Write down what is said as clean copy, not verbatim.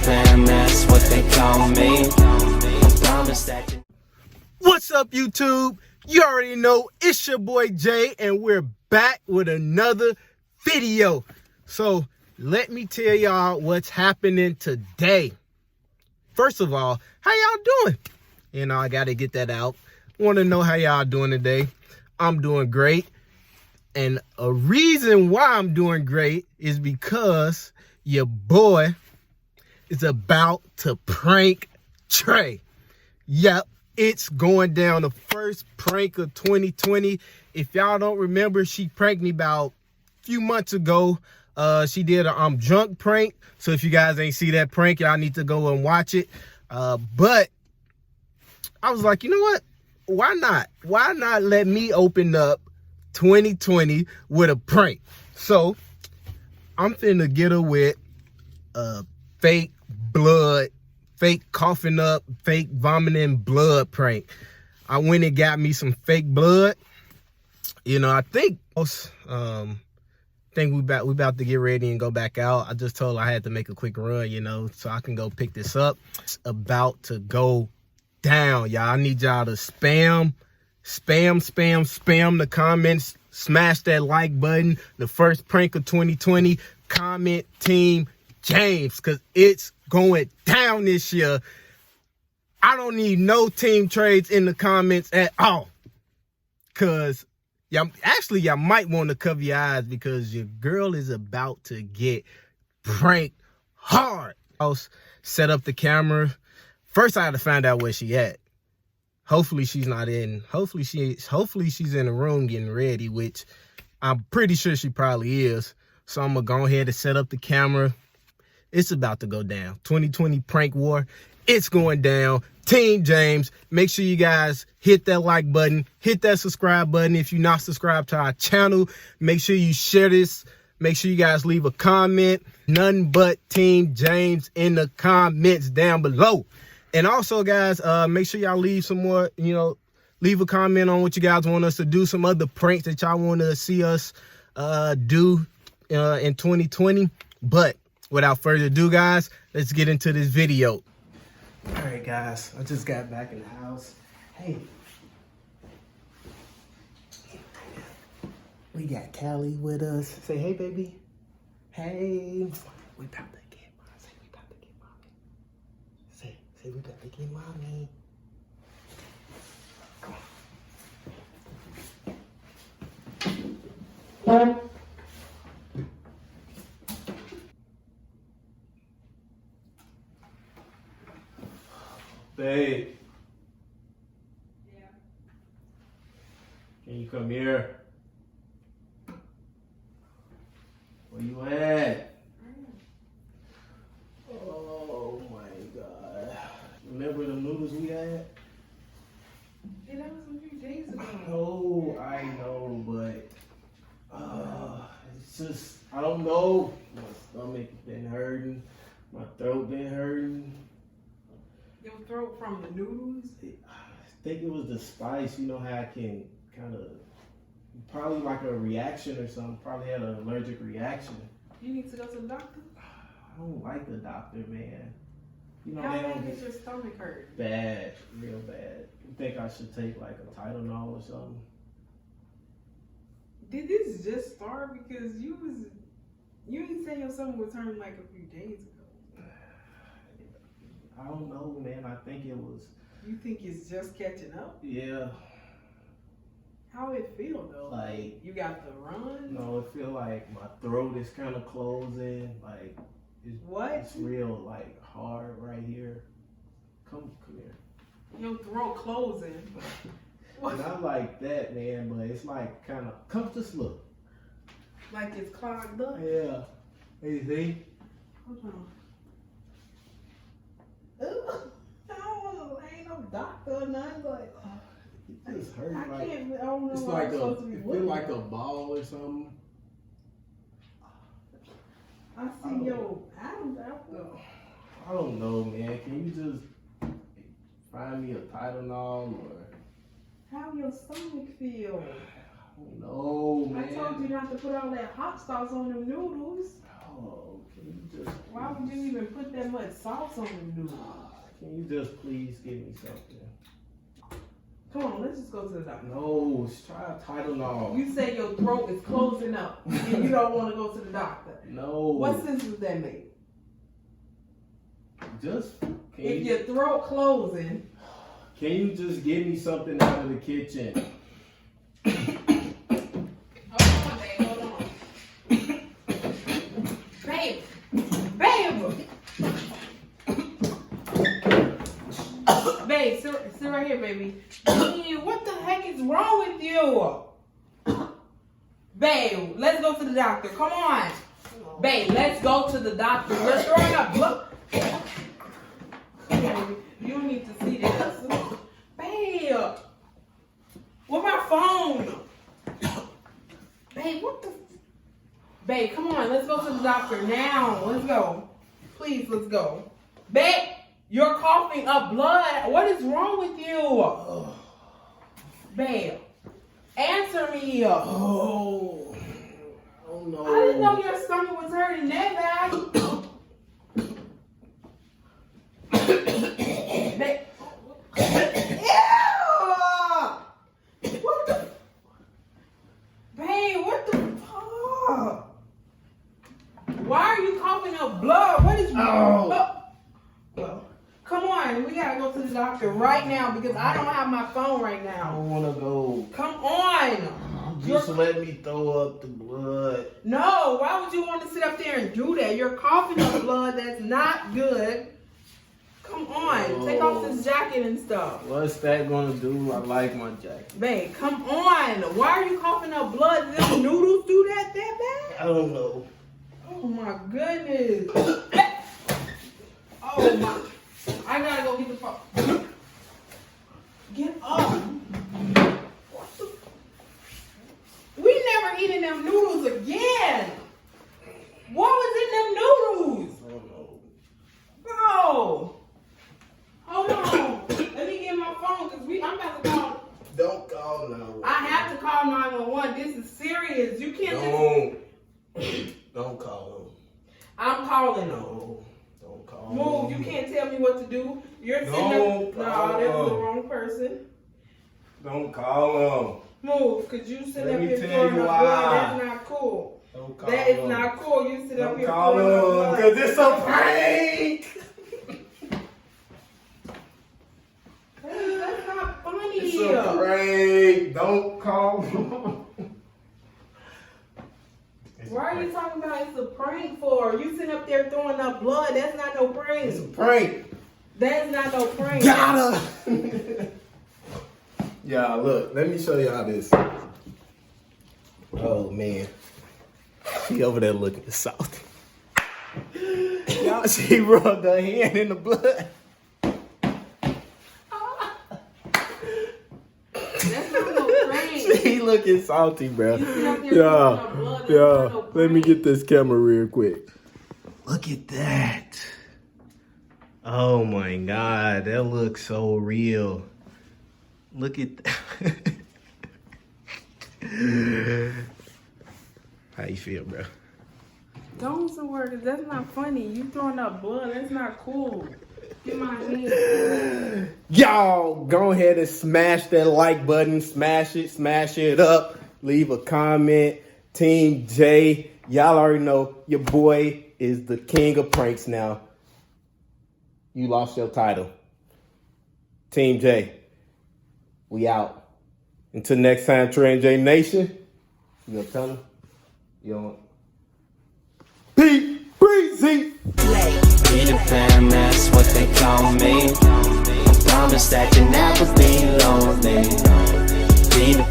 Bam, that's what they call me. I promise that you. What's up, YouTube? You already know it's your boy Jay, and we're back with another video. So let me tell y'all what's happening today. First of all, how y'all doing? You know, I gotta get that out. Want to know how y'all doing today? I'm doing great. And a reason why I'm doing great is because your boy is about to prank Trey. Yep, it's going down, the first prank of 2020. If y'all don't remember, she pranked me about a few months ago. She did a drunk prank. So if you guys ain't see that prank, y'all need to go and watch it. But I was like, you know what? Why not? Why not let me open up 2020 with a prank? So I'm finna get her with fake blood, fake coughing up, fake vomiting blood prank. I went and got me some fake blood. You know, I think we about to get ready and go back out. I just told her I had to make a quick run, you know, so I can go pick this up. It's about to go down, y'all. I need y'all to spam the comments, smash that like button. The first prank of 2020, comment Team James, because it's going down this year. I don't need no team trades in the comments at all, because y'all might want to cover your eyes, because your girl is about to get pranked hard. I'll set up the camera. First, I had to find out where she at. Hopefully she's not in. Hopefully she's in the room getting ready, which I'm pretty sure she probably is. So I'm gonna go ahead and set up the camera. It's about to go down. 2020 prank war. It's going down. Team James, make sure you guys hit that like button, hit that subscribe button. If you're not subscribed to our channel, make sure you share this. Make sure you guys leave a comment. None but Team James in the comments down below. And also, guys, make sure y'all leave some more, leave a comment on what you guys want us to do, some other pranks that y'all want to see us do in 2020. But without further ado, guys, let's get into this video. All right, guys, I just got back in the house. Hey, we got Callie with us. Say hey, baby. Hey, we about to get mommy. Say we about to get mommy. Say we about to get mommy. Come on. Babe. Yeah. Can you come here? Where you at? Oh my God. Remember the noodles we had? Yeah, that was a few days ago. Oh, I know, but it's just, I don't know. My stomach been hurting. My throat been hurting. Your throat from the noodles? I think it was the spice. You know how I can kind of, probably like a reaction or something. Probably had an allergic reaction. You need to go to the doctor? I don't like the doctor, man. You know, how bad does your stomach hurt? Bad, real bad. You think I should take like a Tylenol or something? Did this just start? Because you didn't say your stomach was hurting like a few days ago. I don't know, man. I think it was. You think it's just catching up? Yeah. How it feel though? Like you got the run? No, it feel like my throat is kind of closing. Like it's real like hard right here. Come here. Your throat closing. Not like that, man, but it's like kind of. Come just look. Like it's clogged up. Yeah. Hey, see? Hold on. I don't want to. Ain't no doctor or nothing. Like, it just hurt. I can't. I don't know. It's like it feel like a ball or something. I see your Adam's apple. I don't know, man. Can you just find me a Tylenol or? How your stomach feel? I don't know, man. I told you not to put all that hot sauce on them noodles. Oh, can you just? Why would you even put that much sauce on the noodles? Can you just please give me something? Come on, let's just go to the doctor. No, try Tylenol. You say your throat is closing up and you don't want to go to the doctor. No. What sense does that make? Just If your throat closing. Can you just give me something out of the kitchen? Hold on, babe, hold on. Babe, babe, sit right here, baby. Man, what the heck is wrong with you? Babe, let's go to the doctor. Come on. Babe, let's go to the doctor. You're throwing up blood. Babe, you don't need to see this. Babe, where's my phone? Babe, what the? Babe, come on, let's go to the doctor now. Let's go. Please, let's go. Babe, you're coughing up blood. What is wrong with you? Babe, answer me. Oh no. I didn't know your stomach was hurting that bad. Babe. Ew! What the? Babe, what the fuck? Why are you coughing up blood? What is wrong? Well, come on. We gotta go to the doctor right now because I don't have my phone right I now. don't want to go. Come on. Just let me throw up the blood. No, why would you want to sit up there and do that? You're coughing up blood. That's not good. Come on. Take off this jacket and stuff. What's that gonna do? I like my jacket. Babe, come on. Why are you coughing up blood? Did them noodles do that bad? I don't know. Oh my goodness. Oh my. I gotta go get the phone. Get up. What the? We never eating them noodles again. What was in them noodles? I don't know. Bro. Hold on. Let me get my phone because I'm about to call. Don't call now. I have to call 911. This is serious. You can't Don't call them. I'm calling them. No, don't call Move. them. You can't tell me what to do. You're sitting Don't up. call No, this is the them. wrong person. Don't call them. Move, cause you sit Let up me here tell throwing you up why. blood. That's not cool. Don't call That them. is not cool. You sit up Don't here call throwing up them, blood. cause it's a prank. That's not funny. It's a prank. Don't call them. Why are you talking about it's a prank for? You sitting up there throwing up blood. That's not no prank. It's a prank. That's not no prank. Gotta. Y'all, look. Let me show y'all this. Oh man, she over there looking salty. Y'all, she rubbed her hand in the blood. That's not no prank. She looking salty, bro. You sit up there throwing up blood. That's not no Let me prank. get this camera real quick. Look at that. Oh my God, that looks so real. Look at that. How you feel, bro? Don't somewhere, cause that's not funny. You throwing up blood. That's not cool. Get my hand. Y'all, go ahead and smash that like button. Smash it up. Leave a comment. Team J, y'all already know your boy is the king of pranks now. You lost your title. Team J, we out. Until next time, Trey and J Nation. You gonna tell them? You don't. Pete Breezy. Peter Pan, that's what they call me. I promise that you'll never be lonely. Peter